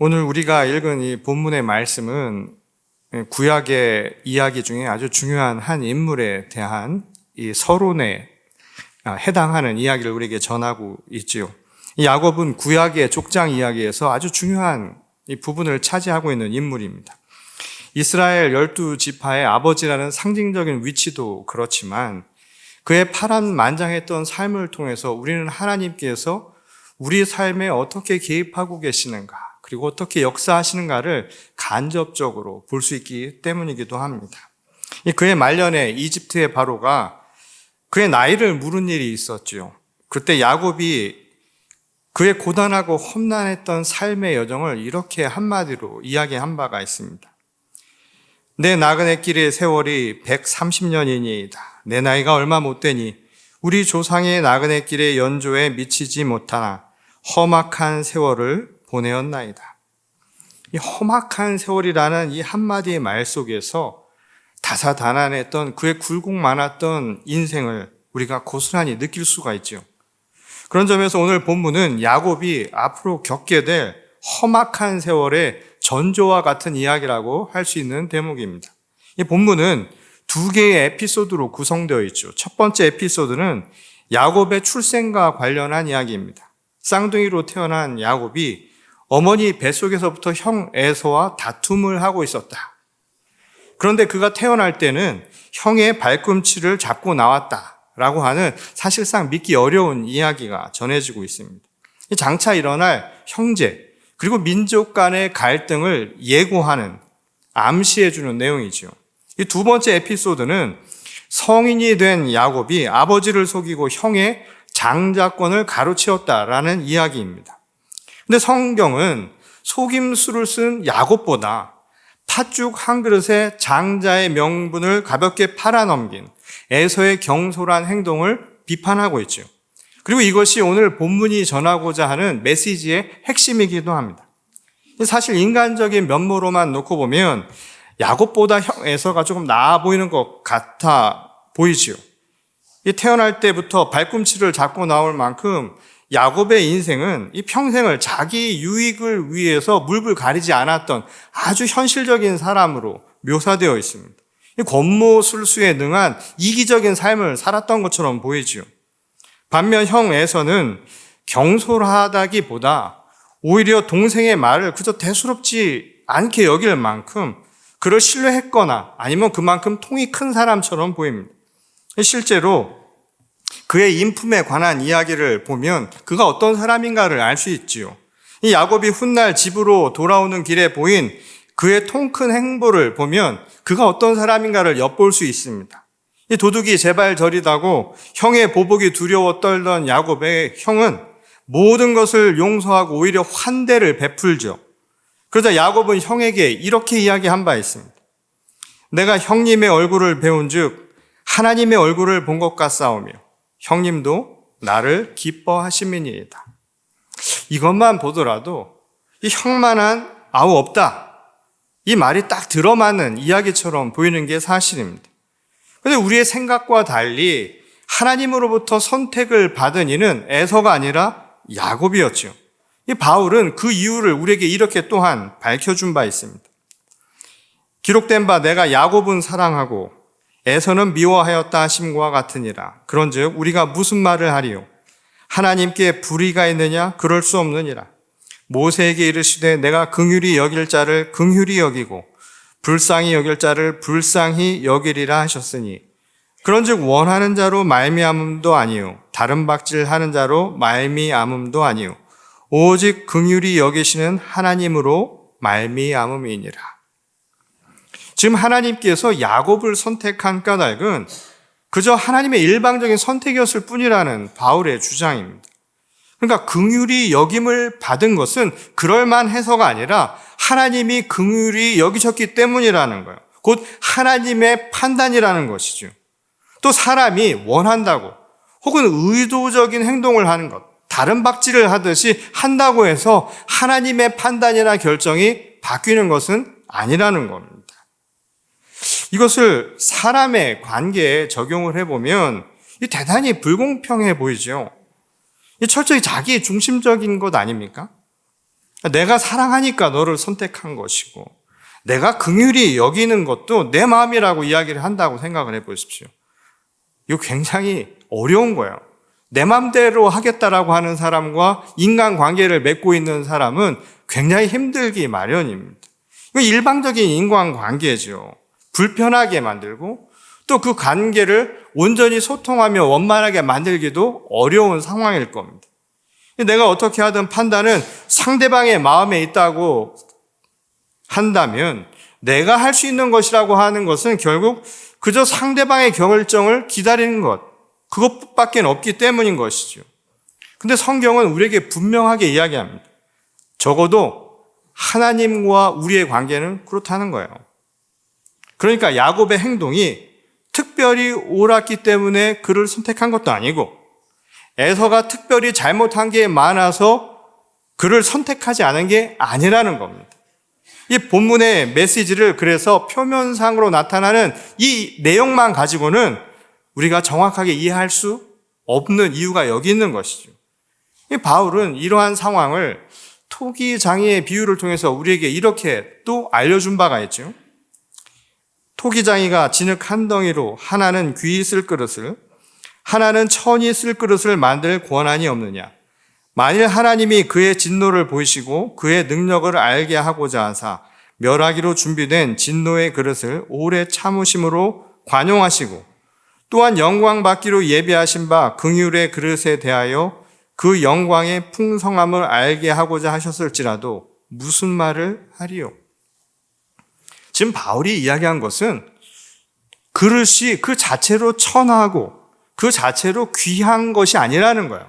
오늘 우리가 읽은 이 본문의 말씀은 구약의 이야기 중에 아주 중요한 한 인물에 대한 이 서론에 해당하는 이야기를 우리에게 전하고 있지요. 이 야곱은 구약의 족장 이야기에서 아주 중요한 이 부분을 차지하고 있는 인물입니다. 이스라엘 12지파의 아버지라는 상징적인 위치도 그렇지만 그의 파란만장했던 삶을 통해서 우리는 하나님께서 우리 삶에 어떻게 개입하고 계시는가, 그리고 어떻게 역사하시는가를 간접적으로 볼 수 있기 때문이기도 합니다. 그의 말년에 이집트의 바로가 그의 나이를 물은 일이 있었지요. 그때 야곱이 그의 고단하고 험난했던 삶의 여정을 이렇게 한마디로 이야기한 바가 있습니다. 내 나그네 길의 세월이 130년이니이다. 내 나이가 얼마 못 되니 우리 조상의 나그네 길의 연조에 미치지 못하나 험악한 세월을 보내었나이다. 이 험악한 세월이라는 이 한마디의 말 속에서 다사다난했던 그의 굴곡 많았던 인생을 우리가 고스란히 느낄 수가 있죠. 그런 점에서 오늘 본문은 야곱이 앞으로 겪게 될 험악한 세월의 전조와 같은 이야기라고 할 수 있는 대목입니다. 이 본문은 두 개의 에피소드로 구성되어 있죠. 첫 번째 에피소드는 야곱의 출생과 관련한 이야기입니다. 쌍둥이로 태어난 야곱이 어머니 뱃속에서부터 형 에서와 다툼을 하고 있었다. 그런데 그가 태어날 때는 형의 발꿈치를 잡고 나왔다라고 하는 사실상 믿기 어려운 이야기가 전해지고 있습니다. 장차 일어날 형제 그리고 민족 간의 갈등을 예고하는, 암시해주는 내용이죠. 이 두 번째 에피소드는 성인이 된 야곱이 아버지를 속이고 형의 장자권을 가로채웠다라는 이야기입니다. 근데 성경은 속임수를 쓴 야곱보다 팥죽 한 그릇에 장자의 명분을 가볍게 팔아넘긴 에서의 경솔한 행동을 비판하고 있죠. 그리고 이것이 오늘 본문이 전하고자 하는 메시지의 핵심이기도 합니다. 사실 인간적인 면모로만 놓고 보면 야곱보다 형 에서가 조금 나아 보이는 것 같아 보이지요. 태어날 때부터 발꿈치를 잡고 나올 만큼 야곱의 인생은 이 평생을 자기 유익을 위해서 물불 가리지 않았던 아주 현실적인 사람으로 묘사되어 있습니다. 권모술수에 능한 이기적인 삶을 살았던 것처럼 보이지요. 반면 형 에서는 경솔하다기보다 오히려 동생의 말을 그저 대수롭지 않게 여길 만큼 그를 신뢰했거나 아니면 그만큼 통이 큰 사람처럼 보입니다. 실제로 그의 인품에 관한 이야기를 보면 그가 어떤 사람인가를 알 수 있지요. 이 야곱이 훗날 집으로 돌아오는 길에 보인 그의 통 큰 행보를 보면 그가 어떤 사람인가를 엿볼 수 있습니다. 이 도둑이 제발 저리다고 형의 보복이 두려워 떨던 야곱의 형은 모든 것을 용서하고 오히려 환대를 베풀죠. 그러자 야곱은 형에게 이렇게 이야기한 바 있습니다. 내가 형님의 얼굴을 배운 즉 하나님의 얼굴을 본 것 같사오며 형님도 나를 기뻐하심이니이다. 이것만 보더라도 이 형만한 아우 없다, 이 말이 딱 들어맞는 이야기처럼 보이는 게 사실입니다. 그런데 우리의 생각과 달리 하나님으로부터 선택을 받은 이는 에서가 아니라 야곱이었죠. 이 바울은 그 이유를 우리에게 이렇게 또한 밝혀준 바 있습니다. 기록된 바 내가 야곱은 사랑하고 에서는 미워하였다 하심과 같으니라. 그런즉 우리가 무슨 말을 하리요? 하나님께 불의가 있느냐? 그럴 수 없느니라. 모세에게 이르시되 내가 긍휼히 여길 자를 긍휼히 여기고 불쌍히 여길 자를 불쌍히 여기리라 하셨으니 그런즉 원하는 자로 말미암음도 아니요 다른 박질하는 자로 말미암음도 아니요 오직 긍휼히 여기시는 하나님으로 말미암음이니라. 지금 하나님께서 야곱을 선택한 까닭은 그저 하나님의 일방적인 선택이었을 뿐이라는 바울의 주장입니다. 그러니까 긍휼히 여김을 받은 것은 그럴만해서가 아니라 하나님이 긍휼히 여기셨기 때문이라는 거예요. 곧 하나님의 판단이라는 것이죠. 또 사람이 원한다고 혹은 의도적인 행동을 하는 것, 다른 박질을 하듯이 한다고 해서 하나님의 판단이나 결정이 바뀌는 것은 아니라는 겁니다. 이것을 사람의 관계에 적용을 해보면 대단히 불공평해 보이죠. 철저히 자기 중심적인 것 아닙니까? 내가 사랑하니까 너를 선택한 것이고 내가 긍휼히 여기는 것도 내 마음이라고 이야기를 한다고 생각을 해보십시오. 이거 굉장히 어려운 거예요. 내 마음대로 하겠다라고 하는 사람과 인간관계를 맺고 있는 사람은 굉장히 힘들기 마련입니다. 이거 일방적인 인간관계죠. 불편하게 만들고 또 그 관계를 온전히 소통하며 원만하게 만들기도 어려운 상황일 겁니다. 내가 어떻게 하든 판단은 상대방의 마음에 있다고 한다면 내가 할 수 있는 것이라고 하는 것은 결국 그저 상대방의 결정을 기다리는 것, 그것밖에 없기 때문인 것이죠. 근데 성경은 우리에게 분명하게 이야기합니다. 적어도 하나님과 우리의 관계는 그렇다는 거예요. 그러니까 야곱의 행동이 특별히 옳았기 때문에 그를 선택한 것도 아니고 에서가 특별히 잘못한 게 많아서 그를 선택하지 않은 게 아니라는 겁니다. 이 본문의 메시지를 그래서 표면상으로 나타나는 이 내용만 가지고는 우리가 정확하게 이해할 수 없는 이유가 여기 있는 것이죠. 이 바울은 이러한 상황을 토기장이의 비유를 통해서 우리에게 이렇게 또 알려준 바가 있죠. 토기장이가 진흙 한 덩이로 하나는 귀히 쓸 그릇을 하나는 천히 쓸 그릇을 만들 권한이 없느냐. 만일 하나님이 그의 진노를 보이시고 그의 능력을 알게 하고자 하사 멸하기로 준비된 진노의 그릇을 오래 참으심으로 관용하시고 또한 영광 받기로 예비하신 바 긍휼의 그릇에 대하여 그 영광의 풍성함을 알게 하고자 하셨을지라도 무슨 말을 하리요? 지금 바울이 이야기한 것은 그릇이 그 자체로 천하고 그 자체로 귀한 것이 아니라는 거예요.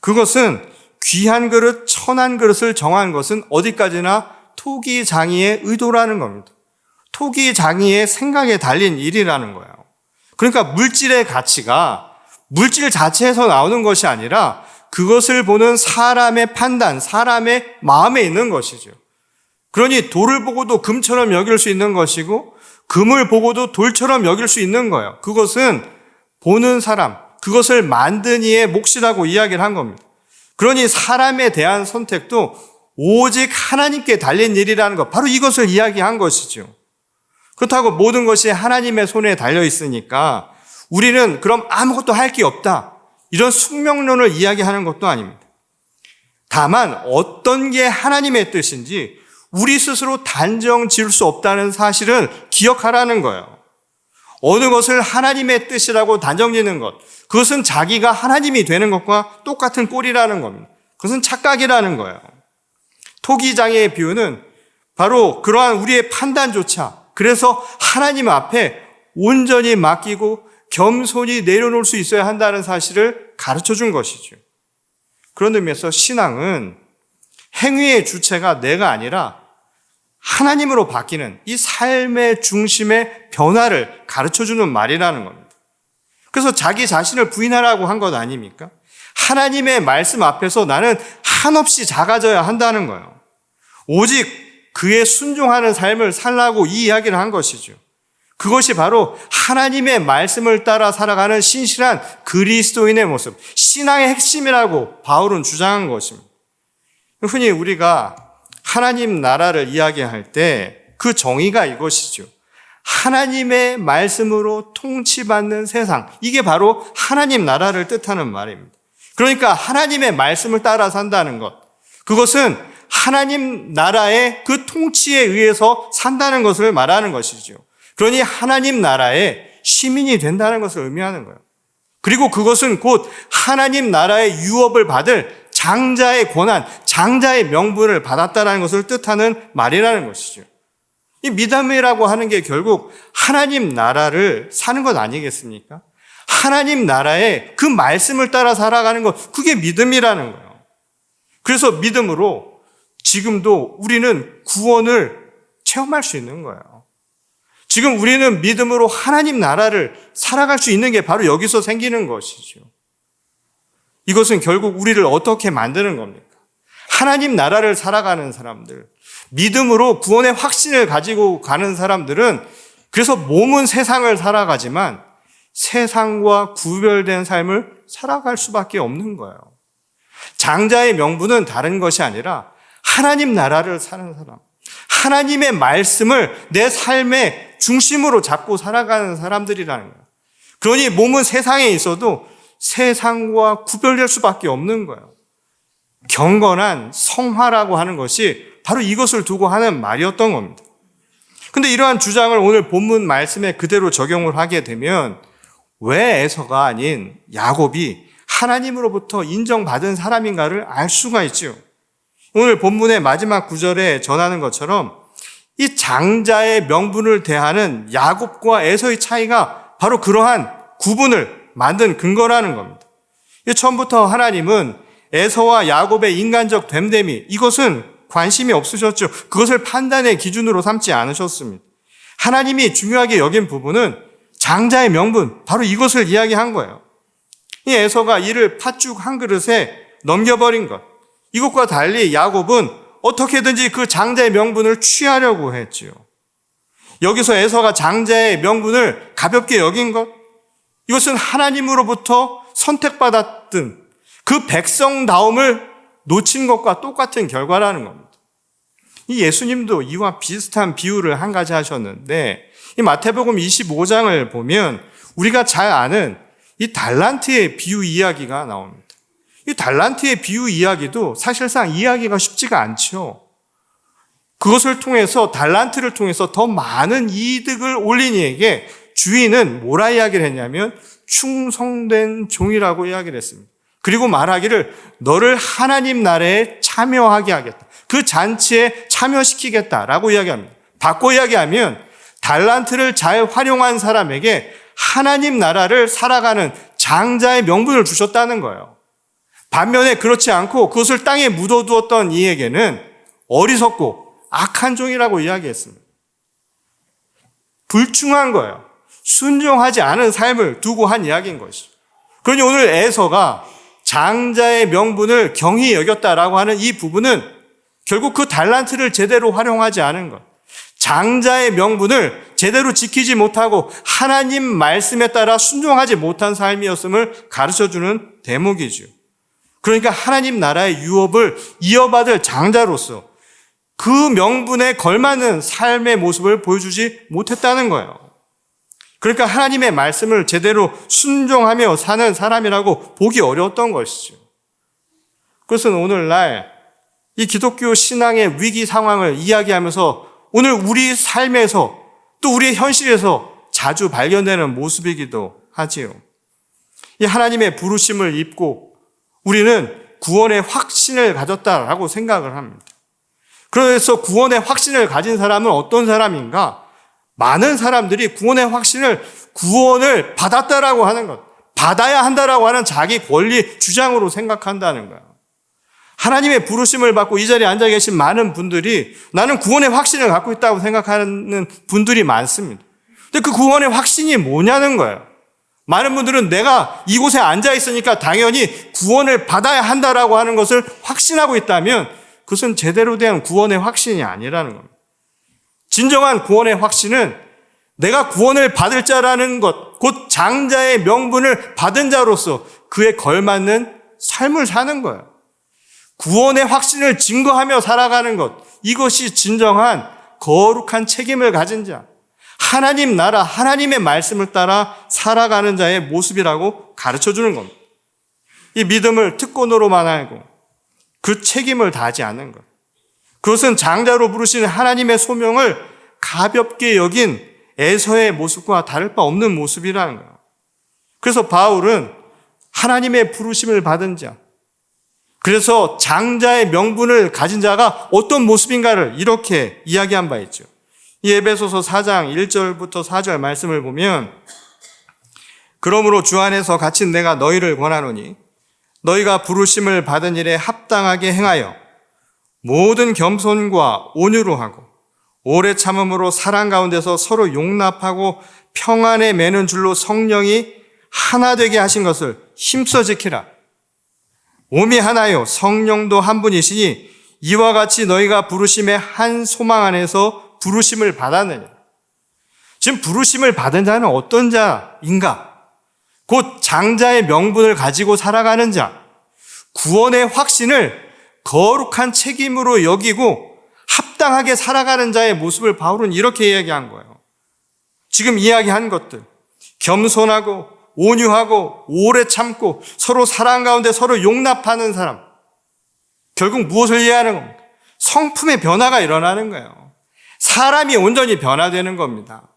그것은 귀한 그릇, 천한 그릇을 정한 것은 어디까지나 토기장이의 의도라는 겁니다. 토기장이의 생각에 달린 일이라는 거예요. 그러니까 물질의 가치가 물질 자체에서 나오는 것이 아니라 그것을 보는 사람의 판단, 사람의 마음에 있는 것이죠. 그러니 돌을 보고도 금처럼 여길 수 있는 것이고 금을 보고도 돌처럼 여길 수 있는 거예요. 그것은 보는 사람, 그것을 만든 이의 몫이라고 이야기를 한 겁니다. 그러니 사람에 대한 선택도 오직 하나님께 달린 일이라는 것, 바로 이것을 이야기한 것이죠. 그렇다고 모든 것이 하나님의 손에 달려 있으니까 우리는 그럼 아무것도 할 게 없다, 이런 숙명론을 이야기하는 것도 아닙니다. 다만 어떤 게 하나님의 뜻인지 우리 스스로 단정 지을 수 없다는 사실을 기억하라는 거예요. 어느 것을 하나님의 뜻이라고 단정짓는 것, 그것은 자기가 하나님이 되는 것과 똑같은 꼴이라는 겁니다. 그것은 착각이라는 거예요. 토기장의 비유는 바로 그러한 우리의 판단조차, 그래서 하나님 앞에 온전히 맡기고 겸손히 내려놓을 수 있어야 한다는 사실을 가르쳐 준 것이죠. 그런 의미에서 신앙은 행위의 주체가 내가 아니라 하나님으로 바뀌는 이 삶의 중심의 변화를 가르쳐주는 말이라는 겁니다. 그래서 자기 자신을 부인하라고 한 것 아닙니까? 하나님의 말씀 앞에서 나는 한없이 작아져야 한다는 거예요. 오직 그에 순종하는 삶을 살라고 이 이야기를 한 것이죠. 그것이 바로 하나님의 말씀을 따라 살아가는 신실한 그리스도인의 모습, 신앙의 핵심이라고 바울은 주장한 것입니다. 흔히 우리가 하나님 나라를 이야기할 때 그 정의가 이것이죠. 하나님의 말씀으로 통치받는 세상, 이게 바로 하나님 나라를 뜻하는 말입니다. 그러니까 하나님의 말씀을 따라 산다는 것, 그것은 하나님 나라의 그 통치에 의해서 산다는 것을 말하는 것이죠. 그러니 하나님 나라의 시민이 된다는 것을 의미하는 거예요. 그리고 그것은 곧 하나님 나라의 유업을 받을 장자의 권한, 장자의 명분을 받았다는 것을 뜻하는 말이라는 것이죠. 이 믿음이라고 하는 게 결국 하나님 나라를 사는 것 아니겠습니까? 하나님 나라의 그 말씀을 따라 살아가는 것, 그게 믿음이라는 거예요. 그래서 믿음으로 지금도 우리는 구원을 체험할 수 있는 거예요. 지금 우리는 믿음으로 하나님 나라를 살아갈 수 있는 게 바로 여기서 생기는 것이죠. 이것은 결국 우리를 어떻게 만드는 겁니까? 하나님 나라를 살아가는 사람들, 믿음으로 구원의 확신을 가지고 가는 사람들은 그래서 몸은 세상을 살아가지만 세상과 구별된 삶을 살아갈 수밖에 없는 거예요. 장자의 명분은 다른 것이 아니라 하나님 나라를 사는 사람, 하나님의 말씀을 내 삶의 중심으로 잡고 살아가는 사람들이라는 거예요. 그러니 몸은 세상에 있어도 세상과 구별될 수밖에 없는 거예요. 경건한 성화라고 하는 것이 바로 이것을 두고 하는 말이었던 겁니다. 근데 이러한 주장을 오늘 본문 말씀에 그대로 적용을 하게 되면 왜 에서가 아닌 야곱이 하나님으로부터 인정받은 사람인가를 알 수가 있죠. 오늘 본문의 마지막 구절에 전하는 것처럼 이 장자의 명분을 대하는 야곱과 에서의 차이가 바로 그러한 구분을 만든 근거라는 겁니다. 처음부터 하나님은 에서와 야곱의 인간적 됨됨이, 이것은 관심이 없으셨죠. 그것을 판단의 기준으로 삼지 않으셨습니다. 하나님이 중요하게 여긴 부분은 장자의 명분, 바로 이것을 이야기한 거예요. 이 에서가 이를 팥죽 한 그릇에 넘겨버린 것, 이것과 달리 야곱은 어떻게든지 그 장자의 명분을 취하려고 했지요. 여기서 에서가 장자의 명분을 가볍게 여긴 것, 이것은 하나님으로부터 선택받았던 그 백성다움을 놓친 것과 똑같은 결과라는 겁니다. 이 예수님도 이와 비슷한 비유를 한 가지 하셨는데, 이 마태복음 25장을 보면 우리가 잘 아는 이 달란트의 비유 이야기가 나옵니다. 이 달란트의 비유 이야기도 사실상 이야기가 쉽지가 않죠. 그것을 통해서, 달란트를 통해서 더 많은 이득을 올린 이에게 주인은 뭐라 이야기를 했냐면 충성된 종이라고 이야기를 했습니다. 그리고 말하기를 너를 하나님 나라에 참여하게 하겠다. 그 잔치에 참여시키겠다라고 이야기합니다. 바꿔 이야기하면 달란트를 잘 활용한 사람에게 하나님 나라를 살아가는 장자의 명분을 주셨다는 거예요. 반면에 그렇지 않고 그것을 땅에 묻어두었던 이에게는 어리석고 악한 종이라고 이야기했습니다. 불충한 거예요. 순종하지 않은 삶을 두고 한 이야기인 것이죠. 그러니 오늘 에서가 장자의 명분을 경히 여겼다라고 하는 이 부분은 결국 그 달란트를 제대로 활용하지 않은 것, 장자의 명분을 제대로 지키지 못하고 하나님 말씀에 따라 순종하지 못한 삶이었음을 가르쳐주는 대목이죠. 그러니까 하나님 나라의 유업을 이어받을 장자로서 그 명분에 걸맞는 삶의 모습을 보여주지 못했다는 거예요. 그러니까 하나님의 말씀을 제대로 순종하며 사는 사람이라고 보기 어려웠던 것이죠. 그것은 오늘날 이 기독교 신앙의 위기 상황을 이야기하면서 오늘 우리 삶에서 또 우리의 현실에서 자주 발견되는 모습이기도 하지요. 이 하나님의 부르심을 입고 우리는 구원의 확신을 가졌다라고 생각을 합니다. 그래서 구원의 확신을 가진 사람은 어떤 사람인가? 많은 사람들이 구원의 확신을 구원을 받았다라고 하는 것, 받아야 한다라고 하는 자기 권리 주장으로 생각한다는 거예요. 하나님의 부르심을 받고 이 자리에 앉아 계신 많은 분들이 나는 구원의 확신을 갖고 있다고 생각하는 분들이 많습니다. 근데 그 구원의 확신이 뭐냐는 거예요. 많은 분들은 내가 이곳에 앉아 있으니까 당연히 구원을 받아야 한다라고 하는 것을 확신하고 있다면 그것은 제대로 된 구원의 확신이 아니라는 겁니다. 진정한 구원의 확신은 내가 구원을 받을 자라는 것, 곧 장자의 명분을 받은 자로서 그에 걸맞는 삶을 사는 거예요. 구원의 확신을 증거하며 살아가는 것, 이것이 진정한 거룩한 책임을 가진 자, 하나님 나라, 하나님의 말씀을 따라 살아가는 자의 모습이라고 가르쳐주는 겁니다. 이 믿음을 특권으로만 알고 그 책임을 다하지 않는 것, 그것은 장자로 부르시는 하나님의 소명을 가볍게 여긴 에서의 모습과 다를 바 없는 모습이라는 거예요. 그래서 바울은 하나님의 부르심을 받은 자, 그래서 장자의 명분을 가진 자가 어떤 모습인가를 이렇게 이야기한 바 있죠. 이 에베소서 4장 1절부터 4절 말씀을 보면 그러므로 주 안에서 갇힌 내가 너희를 권하노니 너희가 부르심을 받은 일에 합당하게 행하여 모든 겸손과 온유로 하고 오래 참음으로 사랑 가운데서 서로 용납하고 평안에 매는 줄로 성령이 하나 되게 하신 것을 힘써 지키라. 몸이 하나요 성령도 한 분이시니 이와 같이 너희가 부르심의 한 소망 안에서 부르심을 받았느냐. 지금 부르심을 받은 자는 어떤 자인가? 곧 장자의 명분을 가지고 살아가는 자, 구원의 확신을 거룩한 책임으로 여기고 합당하게 살아가는 자의 모습을 바울은 이렇게 이야기한 거예요. 지금 이야기한 것들, 겸손하고 온유하고 오래 참고 서로 사랑 가운데 서로 용납하는 사람, 결국 무엇을 이해하는 겁니까? 성품의 변화가 일어나는 거예요. 사람이 온전히 변화되는 겁니다.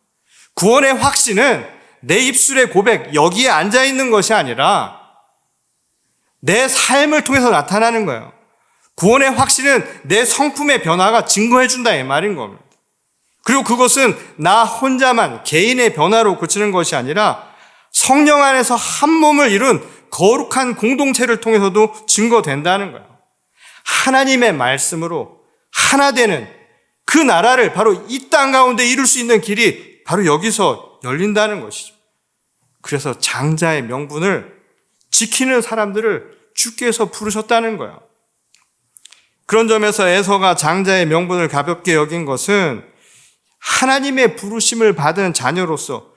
구원의 확신은 내 입술의 고백, 여기에 앉아있는 것이 아니라 내 삶을 통해서 나타나는 거예요. 구원의 확신은 내 성품의 변화가 증거해준다 이 말인 겁니다. 그리고 그것은 나 혼자만 개인의 변화로 그치는 것이 아니라 성령 안에서 한 몸을 이룬 거룩한 공동체를 통해서도 증거된다는 거예요. 하나님의 말씀으로 하나 되는 그 나라를 바로 이 땅 가운데 이룰 수 있는 길이 바로 여기서 열린다는 것이죠. 그래서 장자의 명분을 지키는 사람들을 주께서 부르셨다는 거예요. 그런 점에서 에서가 장자의 명분을 가볍게 여긴 것은 하나님의 부르심을 받은 자녀로서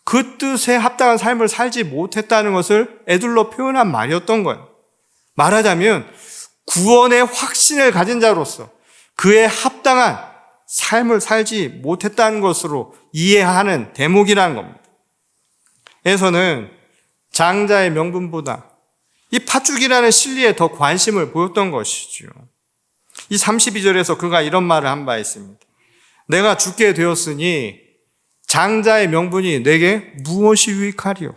그 뜻에 합당한 삶을 살지 못했다는 것을 에둘러 표현한 말이었던 거예요. 말하자면 구원의 확신을 가진 자로서 그에 합당한 삶을 살지 못했다는 것으로 이해하는 대목이라는 겁니다. 에서는 장자의 명분보다 이 팥죽이라는 진리에 더 관심을 보였던 것이죠. 이 32절에서 그가 이런 말을 한 바 있습니다. 내가 죽게 되었으니 장자의 명분이 내게 무엇이 유익하리요?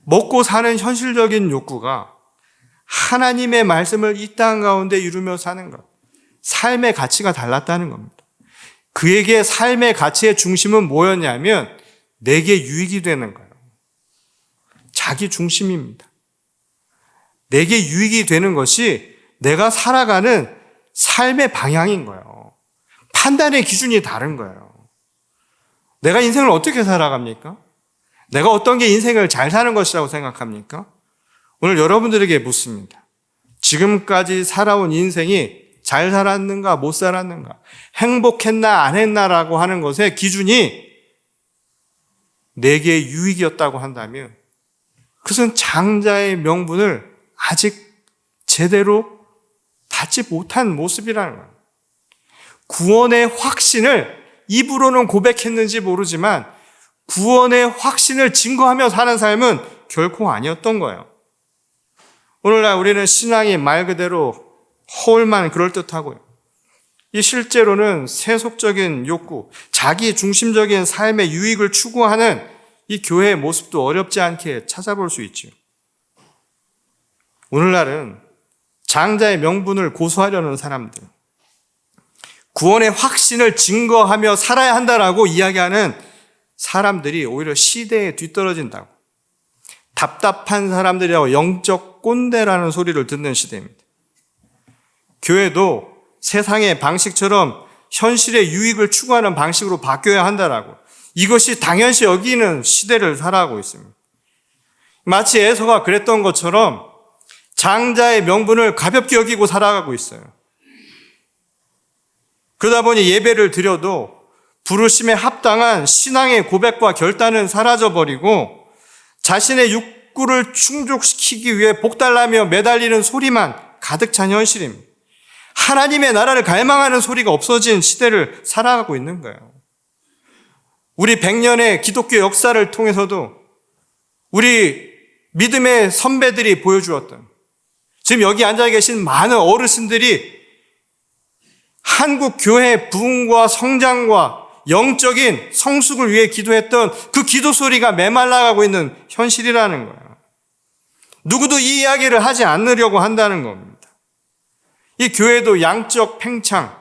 먹고 사는 현실적인 욕구가 하나님의 말씀을 이 땅 가운데 이루며 사는 것, 삶의 가치가 달랐다는 겁니다. 그에게 삶의 가치의 중심은 뭐였냐면 내게 유익이 되는 거예요. 자기 중심입니다. 내게 유익이 되는 것이 내가 살아가는 삶의 방향인 거예요. 판단의 기준이 다른 거예요. 내가 인생을 어떻게 살아갑니까? 내가 어떤 게 인생을 잘 사는 것이라고 생각합니까? 오늘 여러분들에게 묻습니다. 지금까지 살아온 인생이 잘 살았는가 못 살았는가, 행복했나 안 했나라고 하는 것의 기준이 내게 유익이었다고 한다면 그것은 장자의 명분을 아직 제대로 받지 못한 모습이라는 거예요. 구원의 확신을 입으로는 고백했는지 모르지만 구원의 확신을 증거하며 사는 삶은 결코 아니었던 거예요. 오늘날 우리는 신앙이 말 그대로 허울만 그럴듯하고요. 이 실제로는 세속적인 욕구, 자기 중심적인 삶의 유익을 추구하는 이 교회의 모습도 어렵지 않게 찾아볼 수 있죠. 오늘날은 장자의 명분을 고수하려는 사람들, 구원의 확신을 증거하며 살아야 한다라고 이야기하는 사람들이 오히려 시대에 뒤떨어진다고, 답답한 사람들이라고 영적 꼰대라는 소리를 듣는 시대입니다. 교회도 세상의 방식처럼 현실의 유익을 추구하는 방식으로 바뀌어야 한다라고, 이것이 당연시 여기는 시대를 살아가고 있습니다. 마치 에서가 그랬던 것처럼 장자의 명분을 가볍게 여기고 살아가고 있어요. 그러다 보니 예배를 드려도 부르심에 합당한 신앙의 고백과 결단은 사라져버리고 자신의 욕구를 충족시키기 위해 복달라며 매달리는 소리만 가득 찬 현실입니다. 하나님의 나라를 갈망하는 소리가 없어진 시대를 살아가고 있는 거예요. 우리 100년의 기독교 역사를 통해서도 우리 믿음의 선배들이 보여주었던, 지금 여기 앉아 계신 많은 어르신들이 한국 교회의 부흥과 성장과 영적인 성숙을 위해 기도했던 그 기도 소리가 메말라가고 있는 현실이라는 거예요. 누구도 이 이야기를 하지 않으려고 한다는 겁니다. 이 교회도 양적 팽창,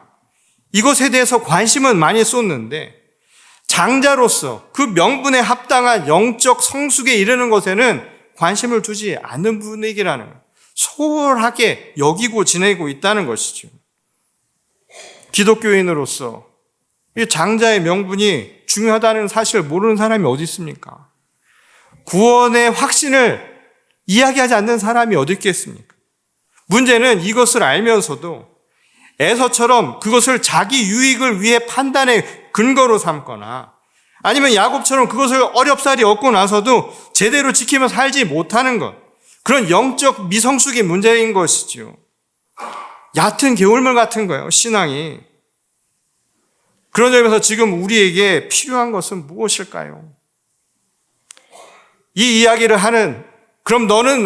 이것에 대해서 관심은 많이 쏟는데 장자로서 그 명분에 합당한 영적 성숙에 이르는 것에는 관심을 두지 않는 분위기라는 거예요. 소홀하게 여기고 지내고 있다는 것이죠. 기독교인으로서 이 장자의 명분이 중요하다는 사실을 모르는 사람이 어디 있습니까? 구원의 확신을 이야기하지 않는 사람이 어디 있겠습니까? 문제는 이것을 알면서도 에서처럼 그것을 자기 유익을 위해 판단의 근거로 삼거나 아니면 야곱처럼 그것을 어렵사리 얻고 나서도 제대로 지키며 살지 못하는 것, 그런 영적 미성숙이 문제인 것이죠. 얕은 개울물 같은 거예요, 신앙이. 그런 점에서 지금 우리에게 필요한 것은 무엇일까요? 이 이야기를 하는, 그럼 너는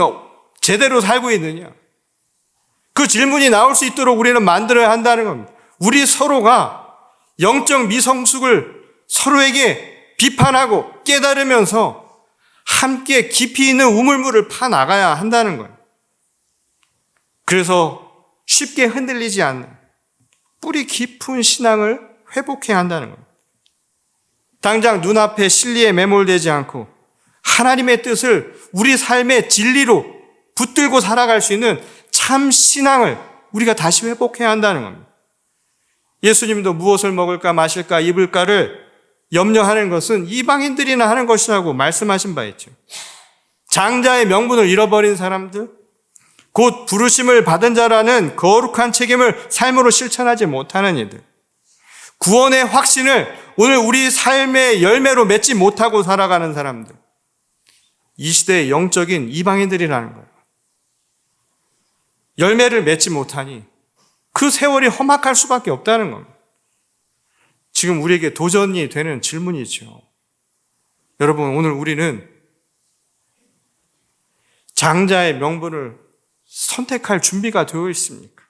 제대로 살고 있느냐? 그 질문이 나올 수 있도록 우리는 만들어야 한다는 겁니다. 우리 서로가 영적 미성숙을 서로에게 비판하고 깨달으면서 함께 깊이 있는 우물물을 파나가야 한다는 거예요. 그래서 쉽게 흔들리지 않는 뿌리 깊은 신앙을 회복해야 한다는 거예요. 당장 눈앞의 진리에 매몰되지 않고 하나님의 뜻을 우리 삶의 진리로 붙들고 살아갈 수 있는 참 신앙을 우리가 다시 회복해야 한다는 겁니다. 예수님도 무엇을 먹을까 마실까 입을까를 염려하는 것은 이방인들이나 하는 것이라고 말씀하신 바 있죠. 장자의 명분을 잃어버린 사람들, 곧 부르심을 받은 자라는 거룩한 책임을 삶으로 실천하지 못하는 이들, 구원의 확신을 오늘 우리 삶의 열매로 맺지 못하고 살아가는 사람들, 이 시대의 영적인 이방인들이라는 거예요. 열매를 맺지 못하니 그 세월이 험악할 수밖에 없다는 겁니다. 지금 우리에게 도전이 되는 질문이죠. 여러분, 오늘 우리는 장자의 명분을 선택할 준비가 되어 있습니까?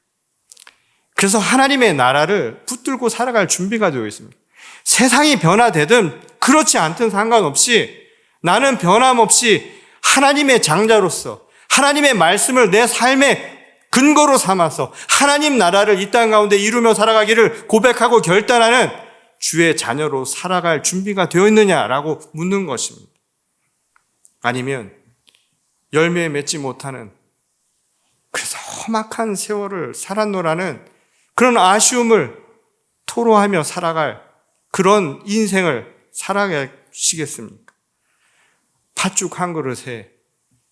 그래서 하나님의 나라를 붙들고 살아갈 준비가 되어 있습니다. 세상이 변화되든 그렇지 않든 상관없이 나는 변함없이 하나님의 장자로서 하나님의 말씀을 내 삶의 근거로 삼아서 하나님 나라를 이 땅 가운데 이루며 살아가기를 고백하고 결단하는 주의 자녀로 살아갈 준비가 되어 있느냐라고 묻는 것입니다. 아니면 열매 맺지 못하는, 그래서 험악한 세월을 살았노라는 그런 아쉬움을 토로하며 살아갈 그런 인생을 살아가시겠습니까? 팥죽 한 그릇에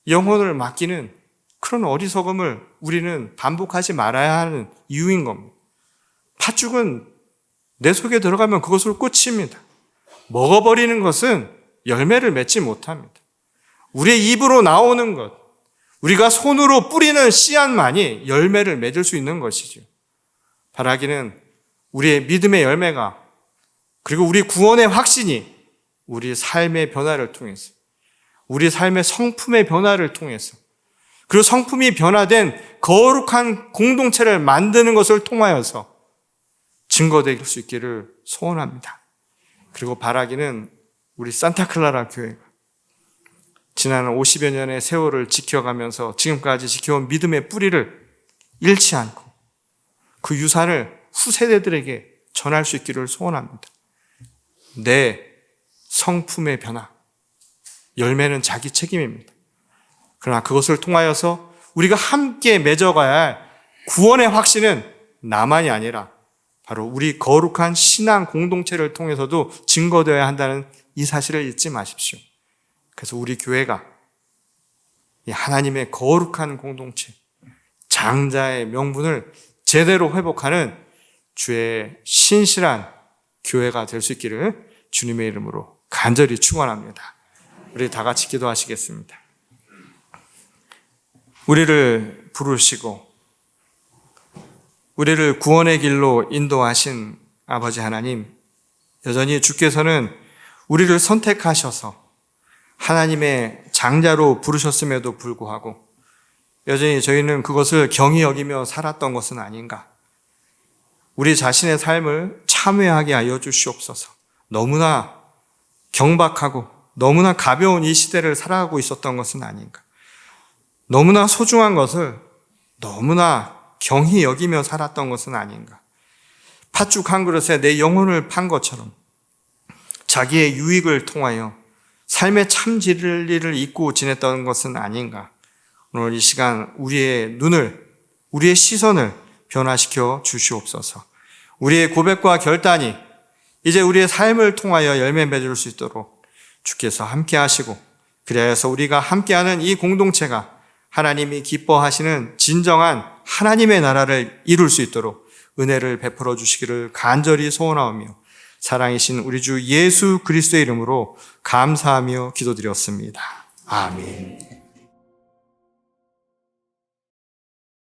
영혼을 맡기는 그런 어리석음을 우리는 반복하지 말아야 하는 이유인 겁니다. 팥죽은 내 속에 들어가면 그것으로 끝입니다. 먹어버리는 것은 열매를 맺지 못합니다. 우리의 입으로 나오는 것, 우리가 손으로 뿌리는 씨앗만이 열매를 맺을 수 있는 것이죠. 바라기는 우리의 믿음의 열매가, 그리고 우리 구원의 확신이 우리 삶의 변화를 통해서, 우리 삶의 성품의 변화를 통해서, 그리고 성품이 변화된 거룩한 공동체를 만드는 것을 통하여서 증거될 수 있기를 소원합니다. 그리고 바라기는 우리 산타클라라 교회가 지난 50여 년의 세월을 지켜가면서 지금까지 지켜온 믿음의 뿌리를 잃지 않고 그 유산을 후세대들에게 전할 수 있기를 소원합니다. 내 성품의 변화, 열매는 자기 책임입니다. 그러나 그것을 통하여서 우리가 함께 맺어가야 할 구원의 확신은 나만이 아니라 바로 우리 거룩한 신앙 공동체를 통해서도 증거되어야 한다는 이 사실을 잊지 마십시오. 그래서 우리 교회가 이 하나님의 거룩한 공동체, 장자의 명분을 제대로 회복하는 주의 신실한 교회가 될 수 있기를 주님의 이름으로 간절히 축원합니다. 우리 다 같이 기도하시겠습니다. 우리를 부르시고 우리를 구원의 길로 인도하신 아버지 하나님, 여전히 주께서는 우리를 선택하셔서 하나님의 장자로 부르셨음에도 불구하고 여전히 저희는 그것을 경히 여기며 살았던 것은 아닌가. 우리 자신의 삶을 참회하게 하여 주시옵소서. 너무나 경박하고 너무나 가벼운 이 시대를 살아가고 있었던 것은 아닌가. 너무나 소중한 것을 너무나 경히 여기며 살았던 것은 아닌가. 팥죽 한 그릇에 내 영혼을 판 것처럼 자기의 유익을 통하여 삶의 참 진리를 잊고 지냈던 것은 아닌가. 오늘 이 시간 우리의 눈을, 우리의 시선을 변화시켜 주시옵소서. 우리의 고백과 결단이 이제 우리의 삶을 통하여 열매 맺을 수 있도록 주께서 함께 하시고, 그래서 우리가 함께하는 이 공동체가 하나님이 기뻐하시는 진정한 하나님의 나라를 이룰 수 있도록 은혜를 베풀어 주시기를 간절히 소원하오며 사랑이신 우리 주 예수 그리스도의 이름으로 감사하며 기도드렸습니다. 아멘.